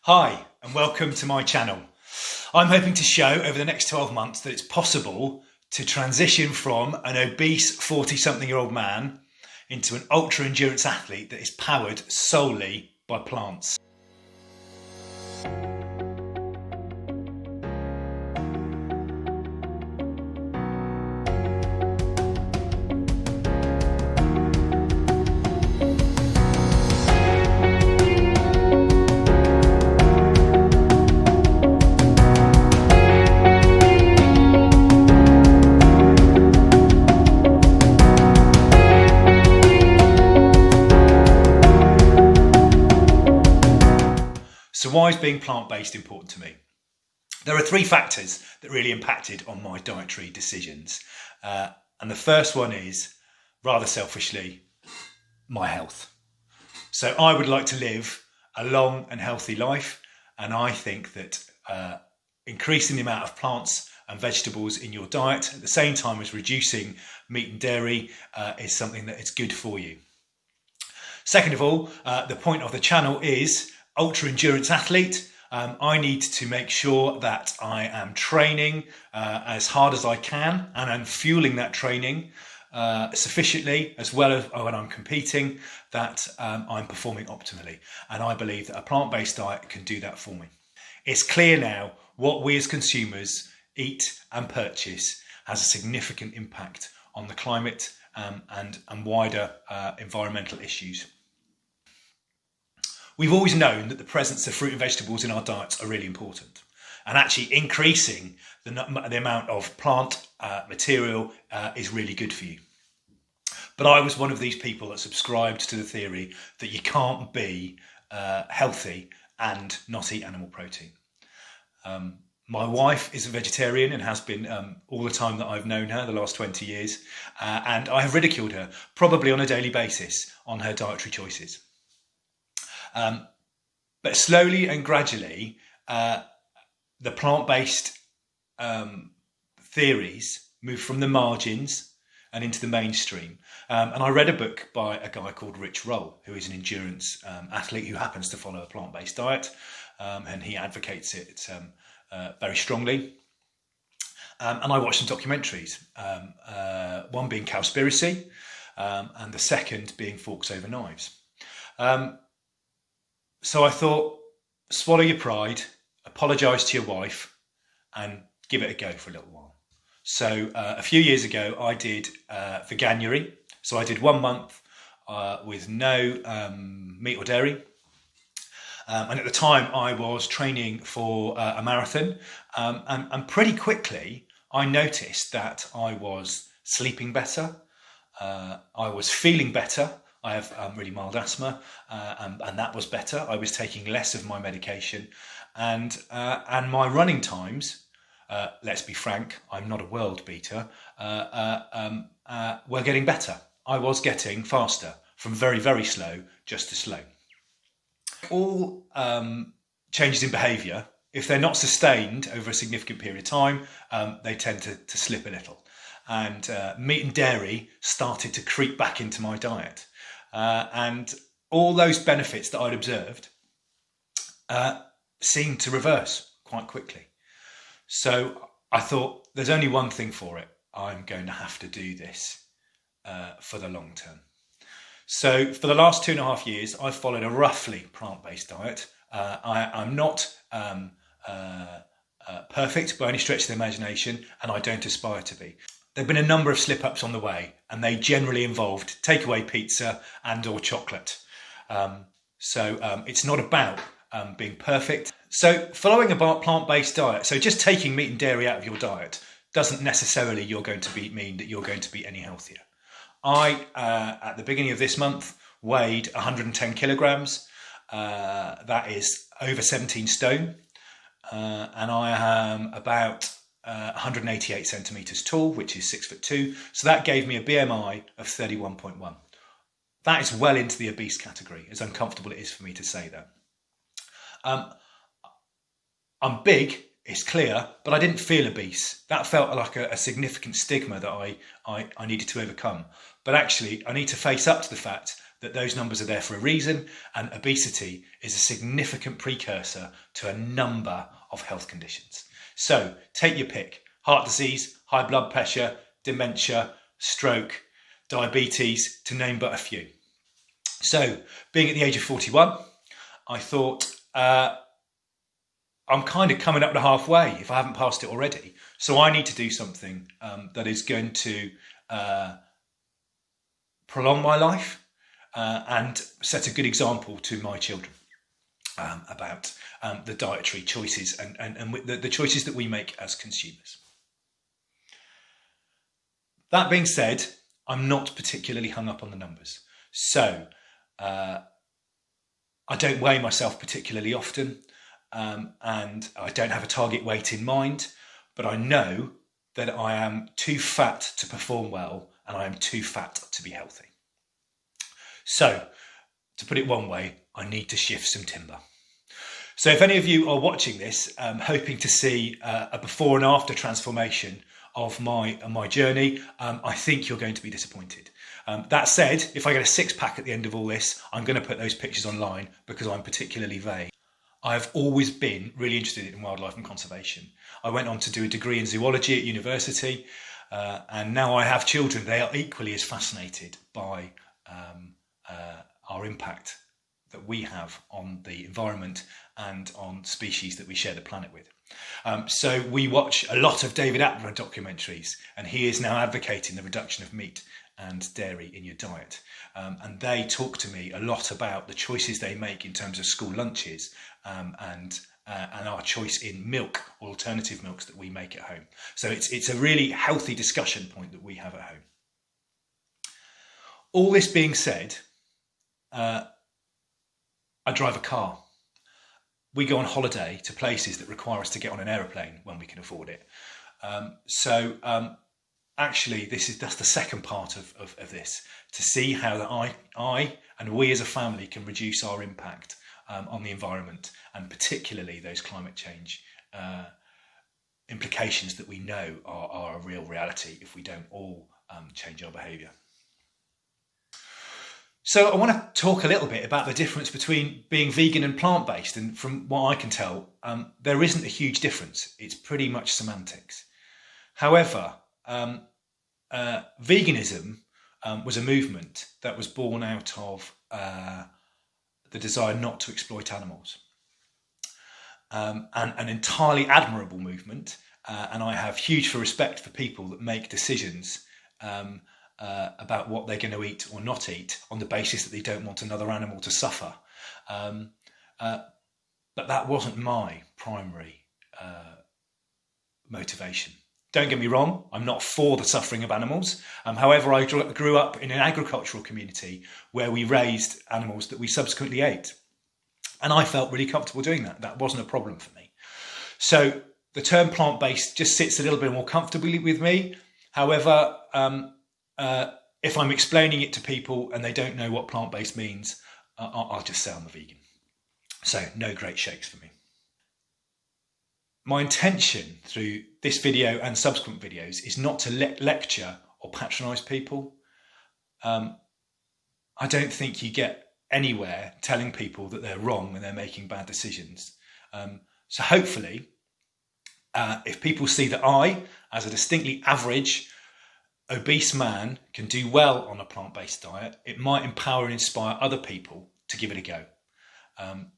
Hi and welcome to my channel. I'm hoping to show over the next 12 months that it's possible to transition from an obese 40-something-year-old man into an ultra endurance athlete that is powered solely by plants. So why is being plant-based important to me? There are three factors that really impacted on my dietary decisions. And the first one is, rather selfishly, my health. So I would like to live a long and healthy life. And I think that increasing the amount of plants and vegetables in your diet at the same time as reducing meat and dairy is something that is good for you. Second of all, the point of the channel is ultra endurance athlete. I need to make sure that I am training as hard as I can and I'm fueling that training sufficiently, as well as when I'm competing, that I'm performing optimally. And I believe that a plant-based diet can do that for me. It's clear now what we as consumers eat and purchase has a significant impact on the climate and wider environmental issues. We've always known that the presence of fruit and vegetables in our diets are really important, and actually increasing the amount of plant material is really good for you. But I was one of these people that subscribed to the theory that you can't be healthy and not eat animal protein. My wife is a vegetarian and has been all the time that I've known her, the last 20 years, and I have ridiculed her probably on a daily basis on her dietary choices. But slowly and gradually, the plant-based theories moved from the margins and into the mainstream. And I read a book by a guy called Rich Roll, who is an endurance athlete who happens to follow a plant-based diet, and he advocates it very strongly. And I watched some documentaries, one being Cowspiracy, and the second being Forks Over Knives. So I thought, swallow your pride, apologise to your wife and give it a go for a little while. So a few years ago, I did Veganuary. So I did 1 month with no meat or dairy. And at the time I was training for a marathon. And pretty quickly, I noticed that I was sleeping better. I was feeling better. I have really mild asthma, and that was better. I was taking less of my medication, and my running times, let's be frank, I'm not a world beater, were getting better. I was getting faster, from very, very slow just to slow. All changes in behaviour, if they're not sustained over a significant period of time, they tend to slip a little. And meat and dairy started to creep back into my diet. And all those benefits that I'd observed seemed to reverse quite quickly. So I thought, there's only one thing for it. I'm going to have to do this for the long term. So for the last 2.5 years, I've followed a roughly plant-based diet. I'm not perfect by any stretch of the imagination, and I don't aspire to be. There have been a number of slip-ups on the way, and they generally involved takeaway pizza and or chocolate. So it's not about being perfect. So following a plant-based diet, so just taking meat and dairy out of your diet doesn't necessarily mean that you're going to be any healthier. I, at the beginning of this month, weighed 110 kilograms. That is over 17 stone. And I am about 188 centimetres tall, which is 6'2". So that gave me a BMI of 31.1. That is well into the obese category, as uncomfortable it is for me to say that. I'm big, it's clear, but I didn't feel obese. That felt like a significant stigma that I needed to overcome. But actually, I need to face up to the fact that those numbers are there for a reason, and obesity is a significant precursor to a number of health conditions. So take your pick: heart disease, high blood pressure, dementia, stroke, diabetes, to name but a few. So being at the age of 41, I thought I'm kind of coming up to halfway if I haven't passed it already. So I need to do something that is going to prolong my life and set a good example to my children about the dietary choices and the choices that we make as consumers. That being said, I'm not particularly hung up on the numbers. So I don't weigh myself particularly often, and I don't have a target weight in mind, but I know that I am too fat to perform well and I am too fat to be healthy. So, to put it one way, I need to shift some timber. So if any of you are watching this, hoping to see a before and after transformation of my journey, I think you're going to be disappointed. That said, if I get a six-pack at the end of all this, I'm going to put those pictures online because I'm particularly vain. I've always been really interested in wildlife and conservation. I went on to do a degree in zoology at university, and now I have children. They are equally as fascinated by our impact that we have on the environment and on species that we share the planet with. So we watch a lot of David Attenborough documentaries, and he is now advocating the reduction of meat and dairy in your diet. And they talk to me a lot about the choices they make in terms of school lunches and our choice in milk, or alternative milks that we make at home. So it's a really healthy discussion point that we have at home. All this being said, I drive a car. We go on holiday to places that require us to get on an aeroplane when we can afford it. Actually, that's the second part of this, to see how that I and we as a family can reduce our impact on the environment, and particularly those climate change implications that we know are a real reality if we don't all change our behaviour. So I want to talk a little bit about the difference between being vegan and plant-based, and from what I can tell, there isn't a huge difference. It's pretty much semantics. However, veganism was a movement that was born out of the desire not to exploit animals. And an entirely admirable movement, and I have huge respect for people that make decisions about what they're going to eat or not eat on the basis that they don't want another animal to suffer. But that wasn't my primary motivation. Don't get me wrong, I'm not for the suffering of animals. However, I grew up in an agricultural community where we raised animals that we subsequently ate. And I felt really comfortable doing that. That wasn't a problem for me. So the term plant-based just sits a little bit more comfortably with me. However, if I'm explaining it to people and they don't know what plant-based means, I'll just say I'm a vegan. So no great shakes for me. My intention through this video and subsequent videos is not to lecture or patronise people. I don't think you get anywhere telling people that they're wrong when they're making bad decisions. So hopefully, if people see that I, as a distinctly average, obese man, can do well on a plant-based diet, it might empower and inspire other people to give it a go.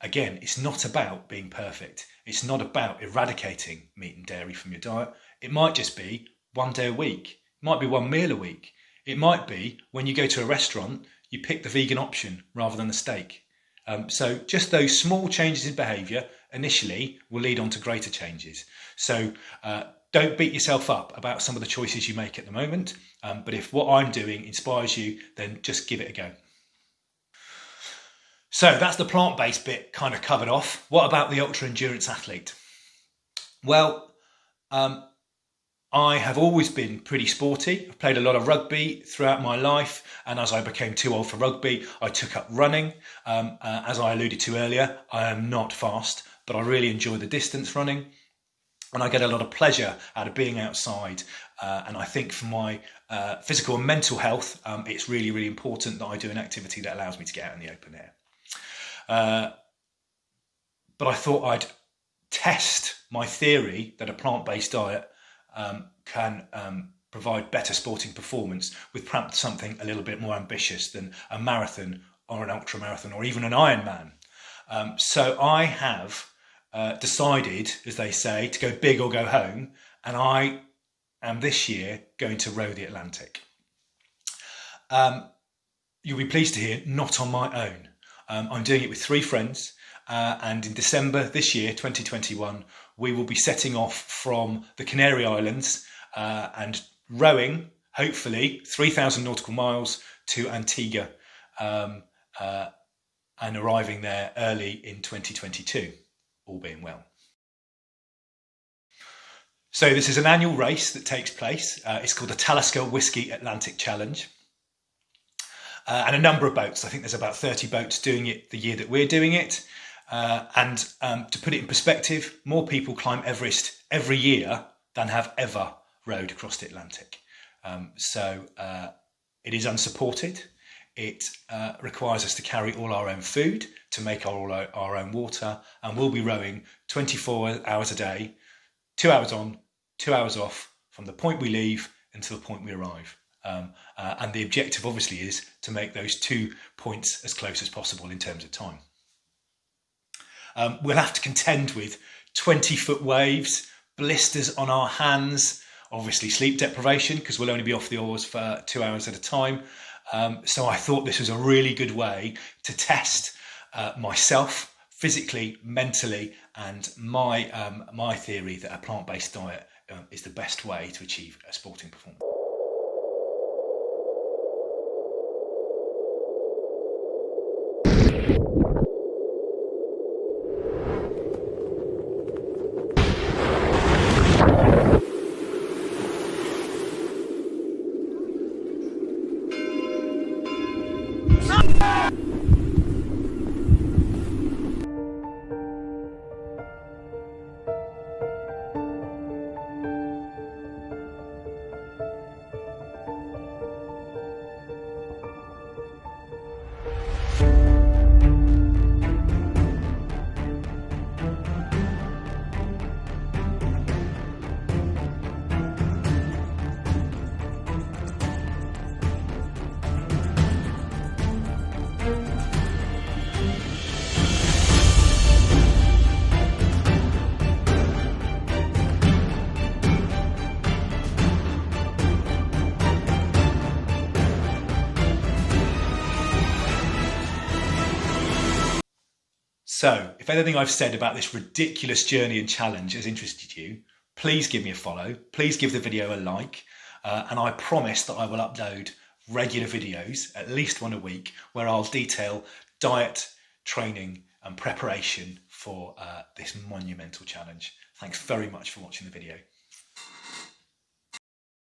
Again, it's not about being perfect. It's not about eradicating meat and dairy from your diet. It might just be one day a week. It might be one meal a week. It might be when you go to a restaurant, you pick the vegan option rather than the steak. So just those small changes in behaviour initially will lead on to greater changes. So don't beat yourself up about some of the choices you make at the moment. But if what I'm doing inspires you, then just give it a go. So that's the plant-based bit kind of covered off. What about the ultra-endurance athlete? Well, I have always been pretty sporty. I've played a lot of rugby throughout my life, and as I became too old for rugby, I took up running. As I alluded to earlier, I am not fast, but I really enjoy the distance running. And I get a lot of pleasure out of being outside. And I think for my physical and mental health, it's really, really important that I do an activity that allows me to get out in the open air. But I thought I'd test my theory that a plant-based diet can provide better sporting performance with perhaps something a little bit more ambitious than a marathon or an ultra marathon or even an Ironman. So I have decided, as they say, to go big or go home, and I am this year going to row the Atlantic. You'll be pleased to hear, not on my own. I'm doing it with 3 friends, and in December this year, 2021, we will be setting off from the Canary Islands and rowing, hopefully, 3,000 nautical miles to Antigua and arriving there early in 2022, all being well. So this is an annual race that takes place. It's called the Talisker Whisky Atlantic Challenge. And a number of boats. I think there's about 30 boats doing it the year that we're doing it. And to put it in perspective, more people climb Everest every year than have ever rowed across the Atlantic. So it is unsupported. It requires us to carry all our own food, to make our own water, and we'll be rowing 24 hours a day, 2 hours on, 2 hours off, from the point we leave until the point we arrive. And the objective obviously is to make those 2 points as close as possible in terms of time. We'll have to contend with 20-foot waves, blisters on our hands, obviously sleep deprivation because we'll only be off the oars for 2 hours at a time. So I thought this was a really good way to test myself physically, mentally, and my theory that a plant-based diet is the best way to achieve a sporting performance. So, if anything I've said about this ridiculous journey and challenge has interested you, please give me a follow, please give the video a like, and I promise that I will upload regular videos, at least one a week, where I'll detail diet, training and preparation for this monumental challenge. Thanks very much for watching the video.